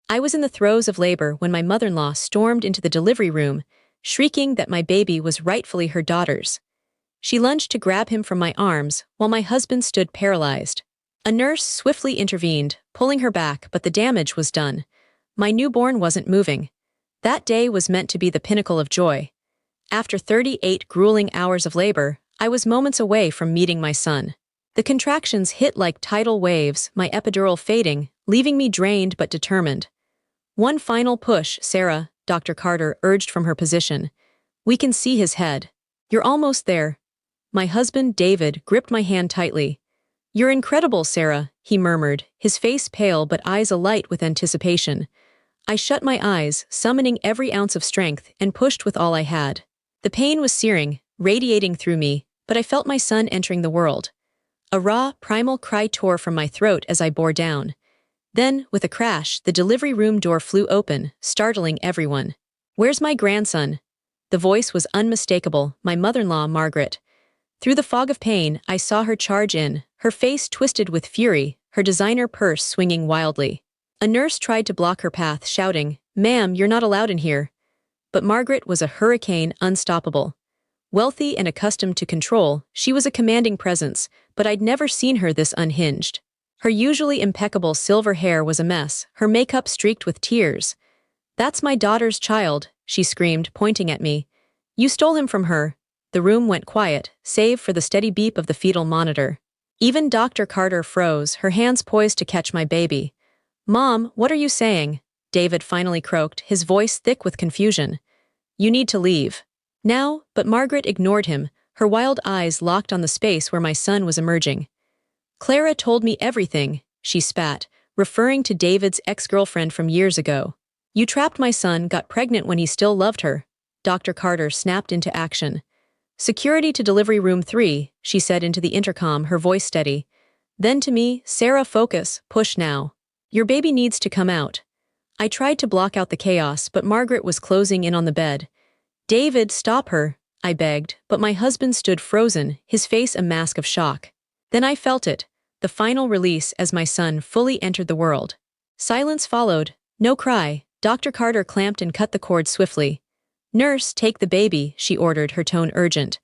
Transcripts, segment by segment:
I was in the throes of labor when my mother-in-law stormed into the delivery room, shrieking that my baby was rightfully her daughter's. She lunged to grab him from my arms, while my husband stood paralyzed. A nurse swiftly intervened, pulling her back, but the damage was done. My newborn wasn't moving. That day was meant to be the pinnacle of joy. After 38 grueling hours of labor, I was moments away from meeting my son. The contractions hit like tidal waves, my epidural fading, leaving me drained but determined. "One final push, Sarah," Dr. Carter urged from her position. "We can see his head. You're almost there." My husband, David, gripped my hand tightly. "You're incredible, Sarah," he murmured, his face pale but eyes alight with anticipation. I shut my eyes, summoning every ounce of strength, and pushed with all I had. The pain was searing, radiating through me, but I felt my son entering the world. A raw, primal cry tore from my throat as I bore down. Then, with a crash, the delivery room door flew open, startling everyone. "Where's my grandson?" The voice was unmistakable, my mother-in-law, Margaret. Through the fog of pain, I saw her charge in, her face twisted with fury, her designer purse swinging wildly. A nurse tried to block her path, shouting, "Ma'am, you're not allowed in here." But Margaret was a hurricane, unstoppable. Wealthy and accustomed to control, she was a commanding presence, but I'd never seen her this unhinged. Her usually impeccable silver hair was a mess, her makeup streaked with tears. "That's my daughter's child," she screamed, pointing at me. "You stole him from her." The room went quiet, save for the steady beep of the fetal monitor. Even Dr. Carter froze, her hands poised to catch my baby. "Mom, what are you saying?" David finally croaked, his voice thick with confusion. "You need to leave." Now, but Margaret ignored him, her wild eyes locked on the space where my son was emerging. "Clara told me everything," she spat, referring to David's ex-girlfriend from years ago. "You trapped my son, got pregnant when he still loved her." Dr. Carter snapped into action. "Security to delivery room 3, she said into the intercom, her voice steady. Then to me, "Sarah, focus, push now. Your baby needs to come out." I tried to block out the chaos, but Margaret was closing in on the bed. "David, stop her," I begged, but my husband stood frozen, his face a mask of shock. Then I felt it, the final release as my son fully entered the world. Silence followed, no cry. Dr. Carter clamped and cut the cord swiftly. "Nurse, take the baby," she ordered, her tone urgent.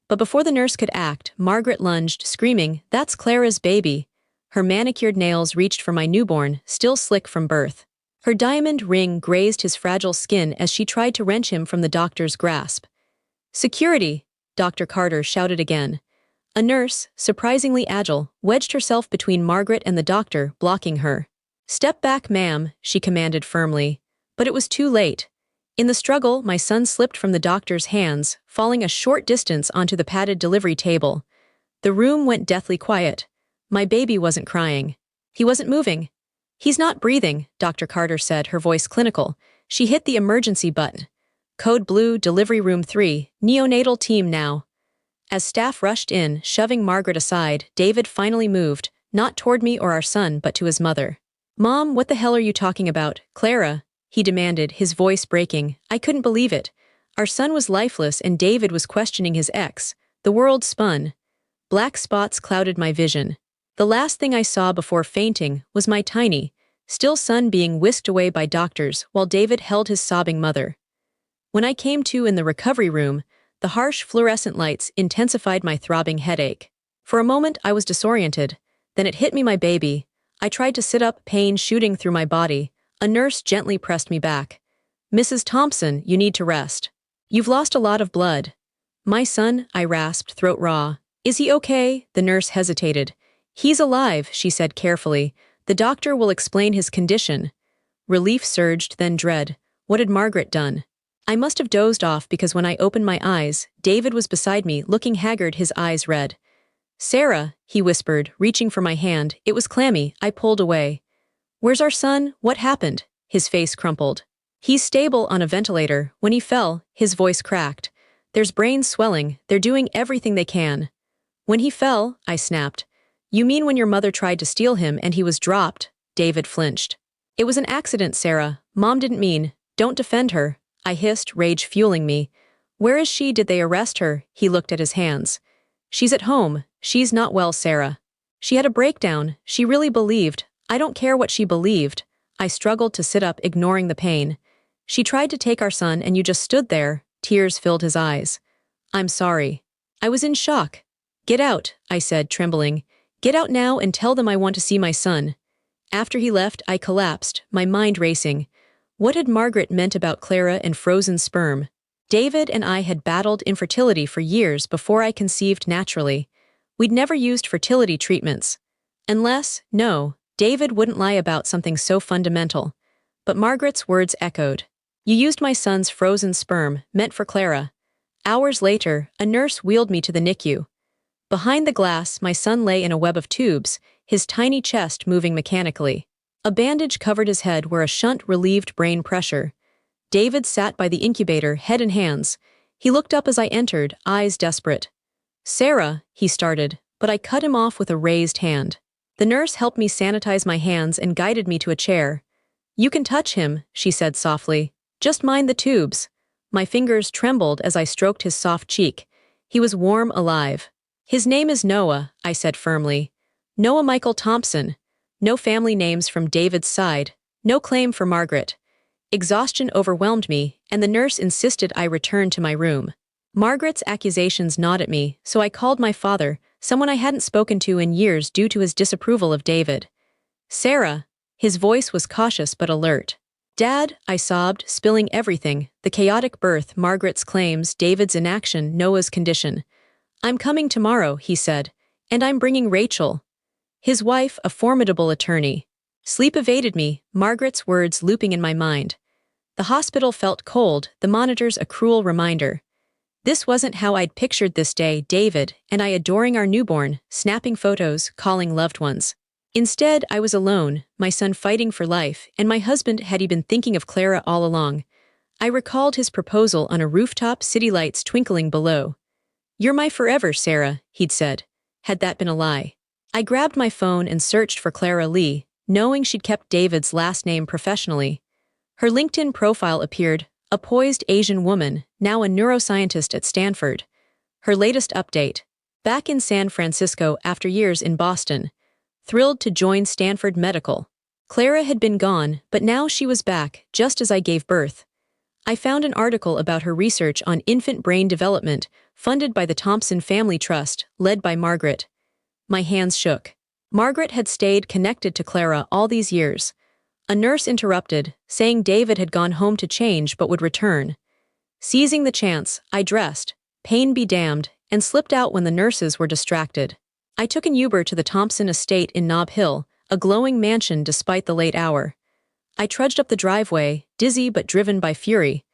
But before the nurse could act, Margaret lunged, screaming, "That's Clara's baby." Her manicured nails reached for my newborn, still slick from birth. Her diamond ring grazed his fragile skin as she tried to wrench him from the doctor's grasp. "Security!" Dr. Carter shouted again. A nurse, surprisingly agile, wedged herself between Margaret and the doctor, blocking her. "Step back, ma'am," she commanded firmly. But it was too late. In the struggle, my son slipped from the doctor's hands, falling a short distance onto the padded delivery table. The room went deathly quiet. My baby wasn't crying. He wasn't moving. "He's not breathing," Dr. Carter said, her voice clinical. She hit the emergency button. "Code Blue, Delivery Room 3, neonatal team now." As staff rushed in, shoving Margaret aside, David finally moved, not toward me or our son, but to his mother. "Mom, what the hell are you talking about, Clara?" he demanded, his voice breaking. I couldn't believe it. Our son was lifeless and David was questioning his ex. The world spun. Black spots clouded my vision. The last thing I saw before fainting was my tiny, still son being whisked away by doctors while David held his sobbing mother. When I came to in the recovery room, the harsh fluorescent lights intensified my throbbing headache. For a moment I was disoriented. Then it hit me, my baby. I tried to sit up, pain shooting through my body. A nurse gently pressed me back. "Mrs. Thompson, you need to rest. You've lost a lot of blood." "My son," I rasped, throat raw. "Is he okay?" The nurse hesitated. "He's alive," she said carefully. "The doctor will explain his condition." Relief surged, then dread. What had Margaret done? I must have dozed off because when I opened my eyes, David was beside me, looking haggard, his eyes red. "Sarah," he whispered, reaching for my hand. It was clammy. I pulled away. "Where's our son? What happened?" His face crumpled. "He's stable on a ventilator. When he fell," his voice cracked. "There's brain swelling. They're doing everything they can." "When he fell," I snapped. "You mean when your mother tried to steal him and he was dropped?" David flinched. "It was an accident, Sarah. Mom didn't mean." "Don't defend her," I hissed, rage fueling me. "Where is she? Did they arrest her?" He looked at his hands. "She's at home. She's not well, Sarah. She had a breakdown. She really believed." "I don't care what she believed. I struggled to sit up, ignoring the pain. She tried to take our son and you just stood there. Tears filled his eyes. I'm sorry. I was in shock. Get out, I said, trembling. Get out now and tell them I want to see my son. After he left, I collapsed, my mind racing. What had Margaret meant about Clara and frozen sperm? David and I had battled infertility for years before I conceived naturally. We'd never used fertility treatments. Unless, no, David wouldn't lie about something so fundamental. But Margaret's words echoed. You used my son's frozen sperm, meant for Clara. Hours later, a nurse wheeled me to the NICU. Behind the glass, my son lay in a web of tubes, his tiny chest moving mechanically. A bandage covered his head where a shunt relieved brain pressure. David sat by the incubator, head in hands. He looked up as I entered, eyes desperate. Sarah, he started, but I cut him off with a raised hand. The nurse helped me sanitize my hands and guided me to a chair. You can touch him, she said softly. Just mind the tubes. My fingers trembled as I stroked his soft cheek. He was warm, alive. His name is Noah, I said firmly. Noah Michael Thompson. No family names from David's side. No claim for Margaret. Exhaustion overwhelmed me, and the nurse insisted I return to my room. Margaret's accusations gnawed at me, so I called my father, someone I hadn't spoken to in years due to his disapproval of David. Sarah. His voice was cautious but alert. Dad, I sobbed, spilling everything, the chaotic birth, Margaret's claims, David's inaction, Noah's condition. I'm coming tomorrow, he said, and I'm bringing Rachel. His wife, a formidable attorney. Sleep evaded me, Margaret's words looping in my mind. The hospital felt cold, the monitors a cruel reminder. This wasn't how I'd pictured this day, David and I adoring our newborn, snapping photos, calling loved ones. Instead, I was alone, my son fighting for life, and my husband had he been thinking of Clara all along. I recalled his proposal on a rooftop, city lights twinkling below. You're my forever, Sarah, he'd said. Had that been a lie? I grabbed my phone and searched for Clara Lee, knowing she'd kept David's last name professionally. Her LinkedIn profile appeared, a poised Asian woman, now a neuroscientist at Stanford. Her latest update. Back in San Francisco after years in Boston. Thrilled to join Stanford Medical. Clara had been gone, but now she was back, just as I gave birth. I found an article about her research on infant brain development, funded by the Thompson Family Trust, led by Margaret. My hands shook. Margaret had stayed connected to Clara all these years. A nurse interrupted, saying David had gone home to change but would return. Seizing the chance, I dressed, pain be damned, and slipped out when the nurses were distracted. I took an Uber to the Thompson estate in Nob Hill, a glowing mansion despite the late hour. I trudged up the driveway, dizzy but driven by fury.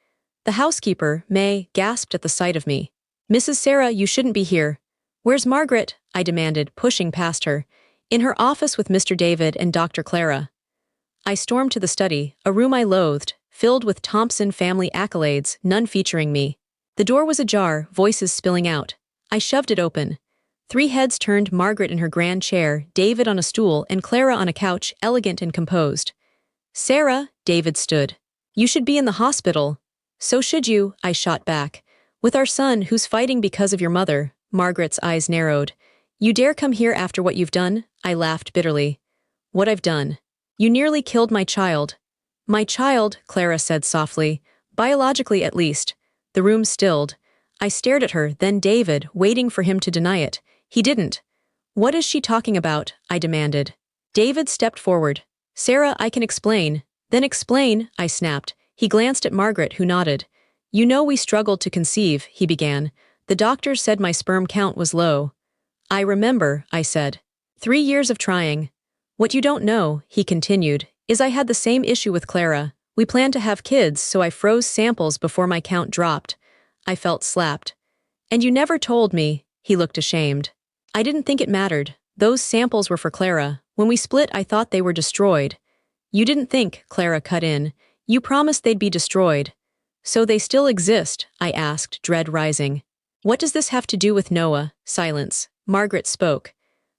The housekeeper, May, gasped at the sight of me. Mrs. Sarah, you shouldn't be here. Where's Margaret? I demanded, pushing past her. In her office with Mr. David and Dr. Clara. I stormed to the study, a room I loathed, filled with Thompson family accolades, none featuring me. The door was ajar, voices spilling out. I shoved it open. 3 heads turned, Margaret in her grand chair, David on a stool, and Clara on a couch, elegant and composed. Sarah, David stood. You should be in the hospital. So should you, I shot back. With our son who's fighting because of your mother. Margaret's eyes narrowed. You dare come here after what you've done? I laughed bitterly. What I've done? You nearly killed my child. My child, Clara said softly. Biologically at least. The room stilled. I stared at her, then David, waiting for him to deny it. He didn't. What is she talking about? I demanded. David stepped forward. Sarah, I can explain. Then explain, I snapped. He glanced at Margaret, who nodded. You know we struggled to conceive, he began. The doctors said my sperm count was low. I remember, I said. 3 years of trying. What you don't know, he continued, is I had the same issue with Clara. We planned to have kids, so I froze samples before my count dropped. I felt slapped. And you never told me, he looked ashamed. I didn't think it mattered. Those samples were for Clara. When we split, I thought they were destroyed. You didn't think, Clara cut in. You promised they'd be destroyed. So they still exist, I asked, dread rising. What does this have to do with Noah? Silence. Margaret spoke.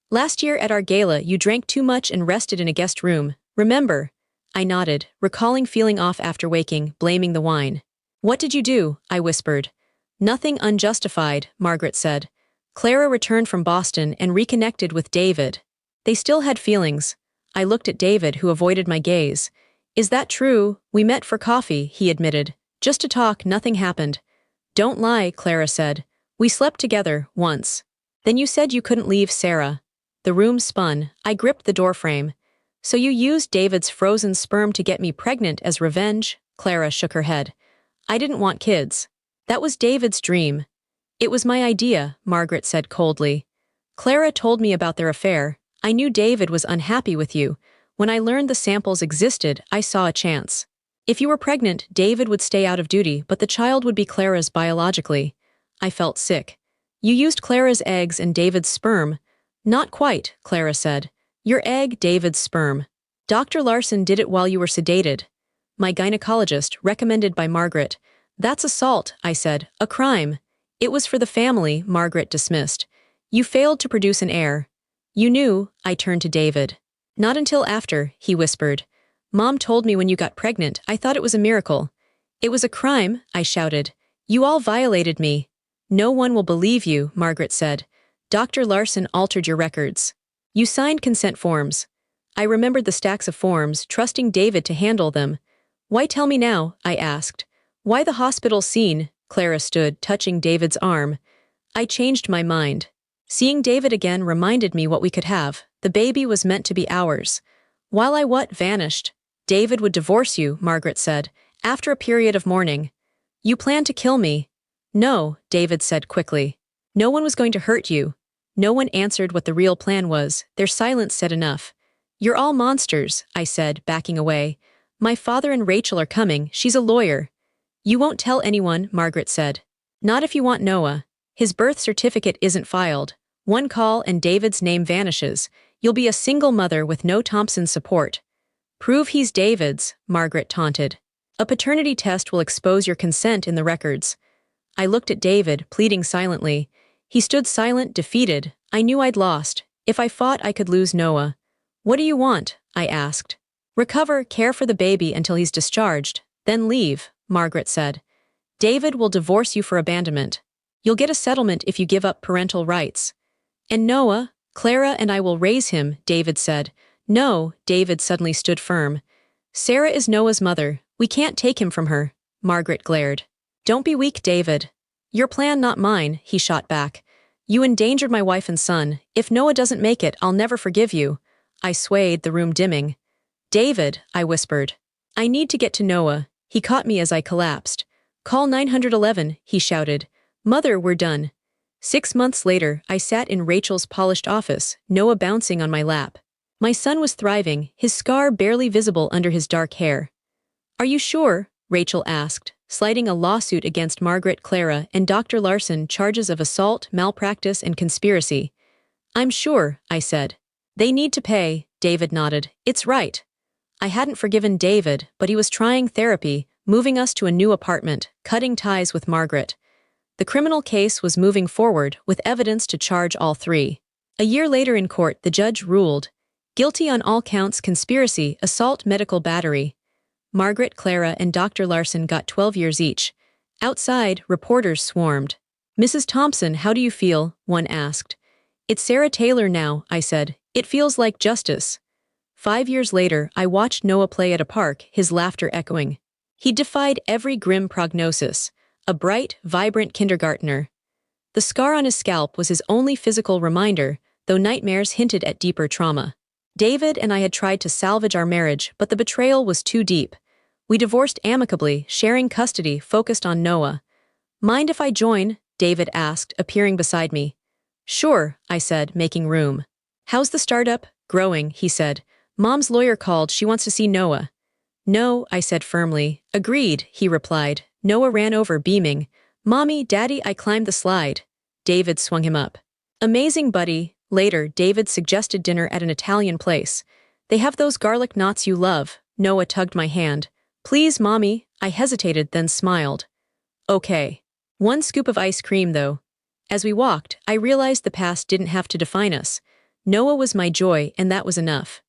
Last year at our gala, you drank too much and rested in a guest room. Remember? I nodded, recalling feeling off after waking, blaming the wine. What did you do? I whispered. Nothing unjustified, Margaret said. Clara returned from Boston and reconnected with David. They still had feelings. I looked at David, who avoided my gaze. Is that true? We met for coffee, he admitted. Just to talk, nothing happened. Don't lie, Clara said. We slept together, once. Then you said you couldn't leave Sarah. The room spun. I gripped the doorframe. So you used David's frozen sperm to get me pregnant as revenge? Clara shook her head. I didn't want kids. That was David's dream. It was my idea, Margaret said coldly. Clara told me about their affair. I knew David was unhappy with you. When I learned the samples existed, I saw a chance. If you were pregnant, David would stay out of duty, but the child would be Clara's biologically. I felt sick. You used Clara's eggs and David's sperm. Not quite, Clara said. Your egg, David's sperm. Dr. Larson did it while you were sedated. My gynecologist, recommended by Margaret. That's assault, I said. A crime. It was for the family, Margaret dismissed. You failed to produce an heir. You knew, I turned to David. Not until after, he whispered. Mom told me when you got pregnant, I thought it was a miracle. It was a crime, I shouted. You all violated me. No one will believe you, Margaret said. Dr. Larson altered your records. You signed consent forms. I remembered the stacks of forms, trusting David to handle them. Why tell me now? I asked. Why the hospital scene? Clara stood, touching David's arm. I changed my mind. Seeing David again reminded me what we could have. The baby was meant to be ours. While I vanished. David would divorce you, Margaret said, after a period of mourning. You planned to kill me. No, David said quickly. No one was going to hurt you. No one answered what the real plan was. Their silence said enough. You're all monsters, I said, backing away. My father and Rachel are coming. She's a lawyer. You won't tell anyone, Margaret said. Not if you want Noah. His birth certificate isn't filed. One call and David's name vanishes. You'll be a single mother with no Thompson's support. Prove he's David's, Margaret taunted. A paternity test will expose your consent in the records. I looked at David, pleading silently. He stood silent, defeated. I knew I'd lost. If I fought, I could lose Noah. What do you want? I asked. Recover, care for the baby until he's discharged, then leave, Margaret said. David will divorce you for abandonment. You'll get a settlement if you give up parental rights. And Noah, Clara and I will raise him, David said. No, David suddenly stood firm. Sarah is Noah's mother. We can't take him from her, Margaret glared. Don't be weak, David. Your plan, not mine, he shot back. You endangered my wife and son. If Noah doesn't make it, I'll never forgive you. I swayed, the room dimming. David, I whispered. I need to get to Noah. He caught me as I collapsed. Call 911, he shouted. Mother, we're done. 6 months later, I sat in Rachel's polished office, Noah bouncing on my lap. My son was thriving, his scar barely visible under his dark hair. Are you sure? Rachel asked, sliding a lawsuit against Margaret, Clara, and Dr. Larson, charges of assault, malpractice, and conspiracy. I'm sure, I said. They need to pay, David nodded. It's right. I hadn't forgiven David, but he was trying therapy, moving us to a new apartment, cutting ties with Margaret. The criminal case was moving forward, with evidence to charge all three. A year later in court, the judge ruled, guilty on all counts: conspiracy, assault, medical battery. Margaret, Clara, and Dr. Larson got 12 years each. Outside, reporters swarmed. Mrs. Thompson, how do you feel? One asked. It's Sarah Taylor now, I said. It feels like justice. 5 years later, I watched Noah play at a park, his laughter echoing. He defied every grim prognosis. A bright, vibrant kindergartner. The scar on his scalp was his only physical reminder, though nightmares hinted at deeper trauma. David and I had tried to salvage our marriage, but the betrayal was too deep. We divorced amicably, sharing custody, focused on Noah. Mind if I join? David asked, appearing beside me. Sure, I said, making room. How's the startup? Growing, he said. Mom's lawyer called, she wants to see Noah. No, I said firmly. Agreed, he replied. Noah ran over, beaming. Mommy, Daddy, I climbed the slide. David swung him up. Amazing, buddy. Later, David suggested dinner at an Italian place. They have those garlic knots you love. Noah tugged my hand. Please, Mommy. I hesitated, then smiled. Okay. 1 scoop of ice cream, though. As we walked, I realized the past didn't have to define us. Noah was my joy, and that was enough.